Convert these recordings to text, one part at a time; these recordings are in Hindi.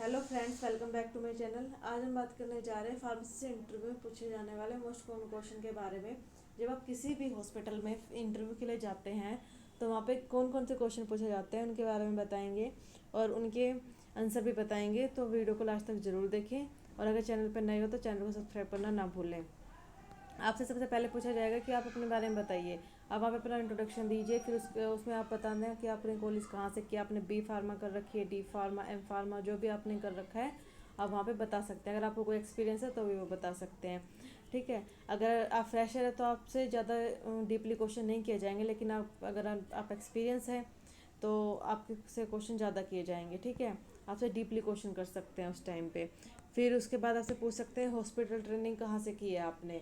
Hello friends, welcome back to my channel. आज हम बात करने जा रहे हैं फार्मेसी से इंटरव्यू में पूछे जाने वाले मोस्ट कॉमन क्वेश्चन के बारे में। जब आप किसी भी हॉस्पिटल में इंटरव्यू के लिए जाते हैं तो वहाँ पे कौन कौन से क्वेश्चन पूछे जाते हैं उनके बारे में बताएंगे और उनके आंसर भी बताएंगे। तो वीडियो को लास्ट तक ज़रूर देखें और अगर चैनल पर नए हो तो चैनल को सब्सक्राइब करना ना भूलें। आपसे सबसे पहले पूछा जाएगा कि आप अपने बारे में बताइए। आप वहाँ पे अपना इंट्रोडक्शन दीजिए, फिर उसमें आप बता दें कि आपने कॉलेज कहाँ से किया, आपने बी फार्मा कर रखी है, डी फार्मा, एम फार्मा, जो भी आपने कर रखा है आप वहाँ पे बता सकते हैं। अगर आपको कोई एक्सपीरियंस है तो भी वो बता सकते हैं। ठीक है। अगर आप फ्रेशर है तो आपसे ज़्यादा डीपली क्वेश्चन नहीं किए जाएंगे, लेकिन अगर आप एक्सपीरियंस है तो आपसे क्वेश्चन ज़्यादा किए जाएंगे। ठीक है। आपसे डीपली क्वेश्चन कर सकते हैं उस टाइम पे। फिर उसके बाद आपसे पूछ सकते हैं हॉस्पिटल ट्रेनिंग कहाँ से की है आपने,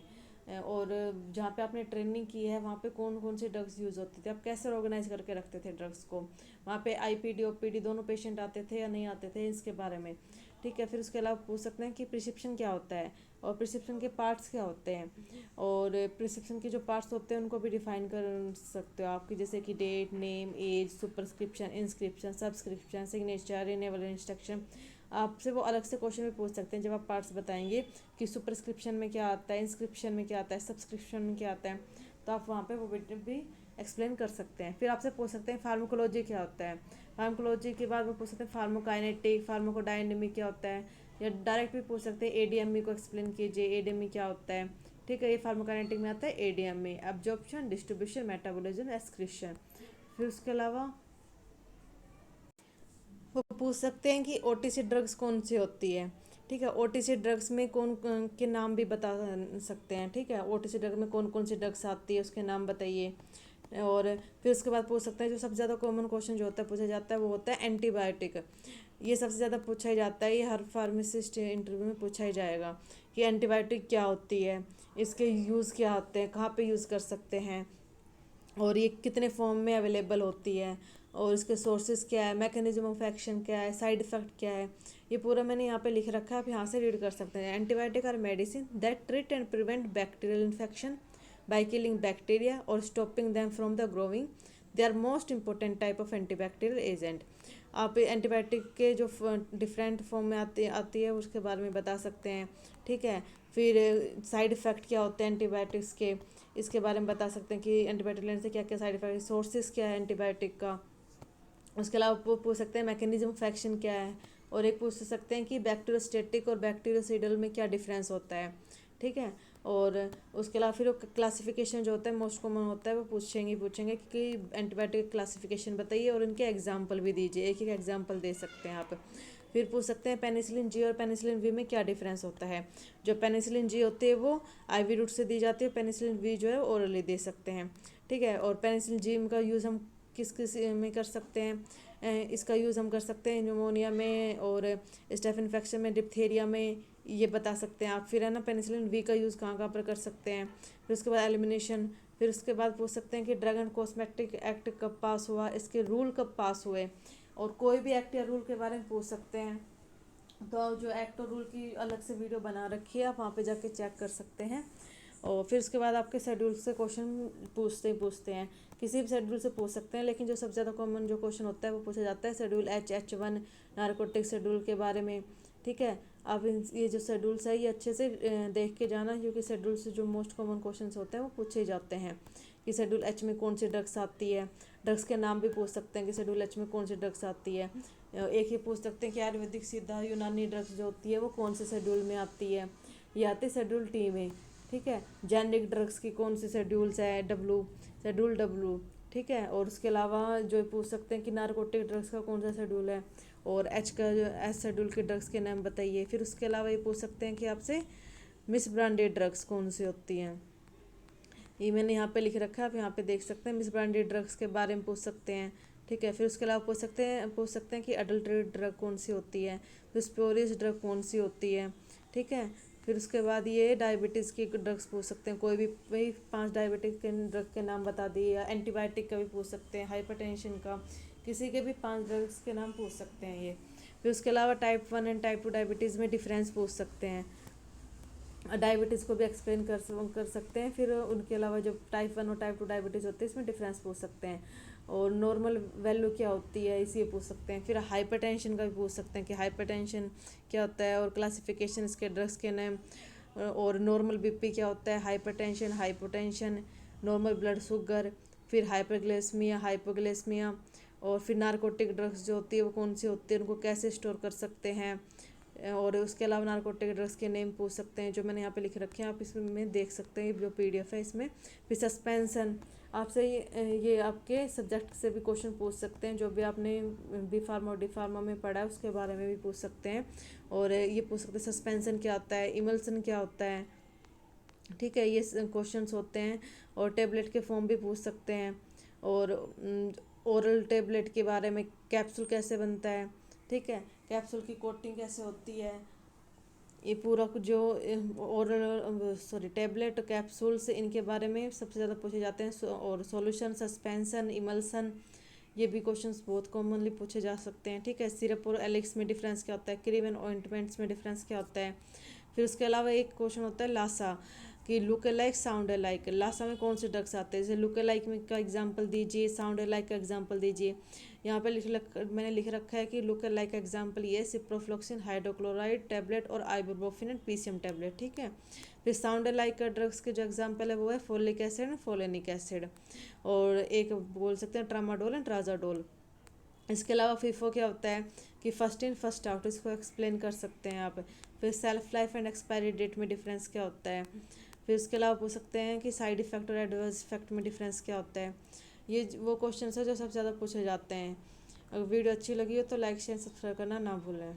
और जहाँ पे आपने ट्रेनिंग की है वहाँ पे कौन कौन से ड्रग्स यूज़ होते थे, आप कैसे ऑर्गेनाइज करके रखते थे ड्रग्स को, वहाँ पे आईपीडी ओपीडी दोनों पेशेंट आते थे या नहीं आते थे, इसके बारे में। ठीक है। फिर उसके अलावा पूछ सकते हैं कि प्रिस्क्रिप्शन क्या होता है और प्रिस्क्रिप्शन के पार्ट्स क्या होते हैं, और प्रिस्क्रिप्शन के जो पार्ट्स होते हैं उनको भी डिफाइन कर सकते हो आपकी, जैसे कि date, name, age, superscription, inscription, subscription, signature, renewal instruction. आपसे वो अलग से क्वेश्चन भी पूछ सकते हैं जब आप पार्ट्स बताएंगे कि सुपरस्क्रिप्शन में क्या आता है, इंस्क्रिप्शन में क्या आता है, सब्सक्रिप्शन में क्या आता है। तो आप वहाँ पे वो भी एक्सप्लेन कर सकते हैं। फिर आपसे पूछ सकते हैं फार्माकोलॉजी क्या होता है। फार्माकोलॉजी के बाद वो पूछ सकते हैं फार्माकोकाइनेटिक, फार्माकोडायनेमिक क्या होता है, या डायरेक्ट भी पूछ सकते हैं एडीएमई को एक्सप्लेन कीजिए, एडीएमई क्या होता है। ठीक है। ये फार्माकोकाइनेटिक में आता है ADME, absorption, distribution, metabolism, excretion. फिर उसके अलावा वो पूछ सकते हैं कि ओटीसी ड्रग्स कौन सी होती है। ठीक है। ओटीसी ड्रग्स में कौन कौन के नाम भी बता सकते हैं। ठीक है। ओटीसी ड्रग में कौन कौन सी ड्रग्स आती है उसके नाम बताइए। और फिर उसके बाद पूछ सकते हैं जो सबसे ज़्यादा कॉमन क्वेश्चन जो होता है पूछा जाता है वो होता है एंटीबायोटिक। ये सबसे ज़्यादा पूछा ही जाता है, ये हर फार्मासिस्ट इंटरव्यू में पूछा ही जाएगा कि एंटीबायोटिक क्या होती है, इसके यूज़ क्या होते हैं, कहाँ पे यूज़ कर सकते हैं, और ये कितने फॉर्म में अवेलेबल होती है, और इसके सोर्सेज क्या है, मैकेनिज्म ऑफ एक्शन क्या है, साइड इफ़ेक्ट क्या है। ये पूरा मैंने यहाँ पे लिख रखा है, आप यहाँ से रीड कर सकते हैं। Antibiotic are medicine that treat and prevent bacterial infection by killing bacteria और stopping them from the growing. They are most important type of antibacterial agent. आप एंटीबायोटिक के जो डिफरेंट फॉर्म में आती है उसके बारे में बता सकते हैं। ठीक है। फिर साइड इफ़ेक्ट क्या होते हैं एंटीबायोटिक्स के, इसके बारे में बता सकते हैं कि एंटीबायोटिक लेने से क्या क्या साइड इफेक्ट, सोर्सेज क्या है एंटीबायोटिक का। उसके अलावा वो पूछ सकते हैं मैकेनिज्म ऑफ एक्शन क्या है, और एक पूछ सकते हैं कि बैक्टीरियोस्टेटिक और बैक्टीरियोसिडल में क्या डिफरेंस होता है। ठीक है। और उसके अलावा फिर वो क्लासिफिकेशन जो होता है मोस्ट कॉमन होता है वो पूछेंगे कि एंटीबायोटिक क्लासिफिकेशन बताइए और इनके एग्जाम्पल भी दीजिए, एक एक एग्जाम्पल दे सकते हैं आप। फिर पूछ सकते हैं पेनिसिलिन जी और पेनिसिलिन वी में क्या डिफरेंस होता है। जो पेनिसिलिन जी होती है वो आईवी रूट से दी जाती है, पेनिसिलिन वी जो है ओरली दे सकते हैं। ठीक है। और पेनिसिलिन जी का यूज़ हम किस किस में कर सकते हैं, इसका यूज़ हम कर सकते हैं न्यूमोनिया में और स्टेफ इन्फेक्शन में, डिप्थेरिया में, ये बता सकते हैं आप। फिर है ना पेनिसिलिन वी का यूज़ कहाँ कहाँ पर कर सकते हैं। फिर उसके बाद एलिमिनेशन। फिर उसके बाद पूछ सकते हैं कि ड्रग एंड कॉस्मेटिक एक्ट कब पास हुआ, इसके रूल कब पास हुए, और कोई भी एक्ट या रूल के बारे में पूछ सकते हैं। तो जो एक्ट और रूल की अलग से वीडियो बना रखी है, आप वहाँ पे जाके चेक कर सकते हैं। और फिर उसके बाद आपके शेड्यूल से क्वेश्चन पूछते हैं, किसी भी शेड्यूल से पूछ सकते हैं, लेकिन जो सबसे ज़्यादा कॉमन जो क्वेश्चन होता है वो पूछा जाता है शेड्यूल H1 नारकोटिक शेड्यूल के बारे में। ठीक है। अब ये जो शेड्यूल्स है ये अच्छे से देख के जाना, क्योंकि शेड्यूल से जो मोस्ट कॉमन क्वेश्चन होते हैं वो पूछे जाते हैं कि शेड्यूल H में कौन सी ड्रग्स आती है। ड्रग्स के नाम भी पूछ सकते हैं कि शेड्यूल H में कौन सी ड्रग्स आती है। एक ही पूछ सकते हैं कि आयुर्वेदिक सिद्धा यूनानी ड्रग्स जो होती है वो कौन से शेड्यूल में आती है, ये आती है शेड्यूल टी में। ठीक है। जेनेरिक ड्रग्स की कौन सी शेड्यूल्स है, शेड्यूल डब्लू। ठीक है। और उसके अलावा जो पूछ सकते हैं कि नारकोटिक ड्रग्स का कौन सा शेड्यूल है, और एच का जो एच शेड्यूल के ड्रग्स के नाम बताइए। फिर उसके अलावा ये पूछ सकते हैं कि आपसे मिस ब्रांडेड ड्रग्स कौन सी होती हैं, ये मैंने यहाँ पे लिख रखा है, आप यहाँ पे देख सकते हैं। मिस ब्रांडेड ड्रग्स के बारे में पूछ सकते हैं। ठीक है। फिर उसके अलावा पूछ सकते हैं कि अडल्ट्रेटेड ड्रग कौन सी होती है, फिर स्प्योरियस ड्रग कौन सी होती है। ठीक है। फिर उसके बाद ये डायबिटीज़ की ड्रग्स पूछ सकते हैं, कोई भी वही 5 डायबिटिक के ड्रग के नाम बता दिए, या एंटीबायोटिक का भी पूछ सकते हैं, हाइपरटेंशन का, किसी के भी 5 ड्रग्स के नाम पूछ सकते हैं ये। फिर उसके अलावा टाइप 1 एंड टाइप 2 डायबिटीज़ में डिफरेंस पूछ सकते हैं, डायबिटीज़ को भी एक्सप्लेन कर सकते हैं। फिर उनके अलावा जो टाइप 1 और टाइप 2 डायबिटीज़ होती है इसमें डिफरेंस पूछ सकते हैं। और नॉर्मल वैल्यू क्या होती है, इसी पूछ सकते हैं। फिर हाइपरटेंशन का भी पूछ सकते हैं कि हाइपरटेंशन क्या होता है, और क्लासिफिकेशन इसके ड्रग्स के नेम, और नॉर्मल बीपी क्या होता है, hypertension, hypotension, normal blood sugar, फिर हाइपरग्लाइसेमिया, हाइपोग्लाइसेमिया, और फिर नारकोटिक ड्रग्स जो होती है वो कौन सी होती है, उनको कैसे स्टोर कर सकते हैं, और उसके अलावा नारकोटिक ड्रग्स के नेम पूछ सकते हैं जो मैंने यहाँ पे लिख रखे हैं, आप इसमें देख सकते हैं, जो पीडीएफ है इसमें। फिर सस्पेंशन, आपसे ये आपके सब्जेक्ट से भी क्वेश्चन पूछ सकते हैं, जो भी आपने बी फार्मा और डी फार्मा में पढ़ा है उसके बारे में भी पूछ सकते हैं। और ये पूछ सकते हैं सस्पेंशन क्या होता है, इमल्सन क्या होता है, ठीक है, ये क्वेश्चंस होते हैं। और टेबलेट के फॉर्म भी पूछ सकते हैं, और ओरल टेबलेट के बारे में, कैप्सूल कैसे बनता है, ठीक है, कैप्सूल की कोटिंग कैसे होती है, ये पूरा कुछ जो ओरल टेबलेट कैप्सूल्स इनके बारे में सबसे ज़्यादा पूछे जाते हैं। और सॉल्यूशन, सस्पेंशन, इमल्सन, ये भी क्वेश्चंस बहुत कॉमनली पूछे जा सकते हैं, ठीक है। सिरप और एलिक्स में डिफरेंस क्या होता है, क्रीम एंड ऑइंटमेंट्स में डिफरेंस क्या होता है। फिर उसके अलावा एक क्वेश्चन होता है लासा, कि look like, sound like, LASA में कौन से ड्रग्स आते हैं, जैसे लुक लाइक में का एग्जांपल दीजिए, साउंड लाइक का एग्जांपल दीजिए। यहाँ पे मैंने लिख रखा है कि लुक लाइक एग्जांपल ये सिप्रोफ्लोक्सिन, हाइड्रोक्लोराइड टैबलेट और आइबुप्रोफेन एंड पीसीएम टैबलेट, ठीक है। फिर साउंड लाइक का ड्रग्स के जो एग्जांपल है वो है फोलिक एसिड एंड फोलेनिक एसिड, और एक बोल सकते हैं ट्रामाडोल एंड ट्राजाडोल। इसके अलावा फीफो क्या होता है, कि फर्स्ट इन फर्स्ट आउट, इसको एक्सप्लेन कर सकते हैं आप। फिर shelf life and expiry date में डिफरेंस क्या होता है। फिर उसके अलावा पूछ सकते हैं कि साइड इफेक्ट और एडवर्स इफेक्ट में डिफरेंस क्या होता है। ये वो क्वेश्चन है जो सबसे ज़्यादा पूछे जाते हैं। अगर वीडियो अच्छी लगी हो तो लाइक शेयर सब्सक्राइब करना ना भूलें।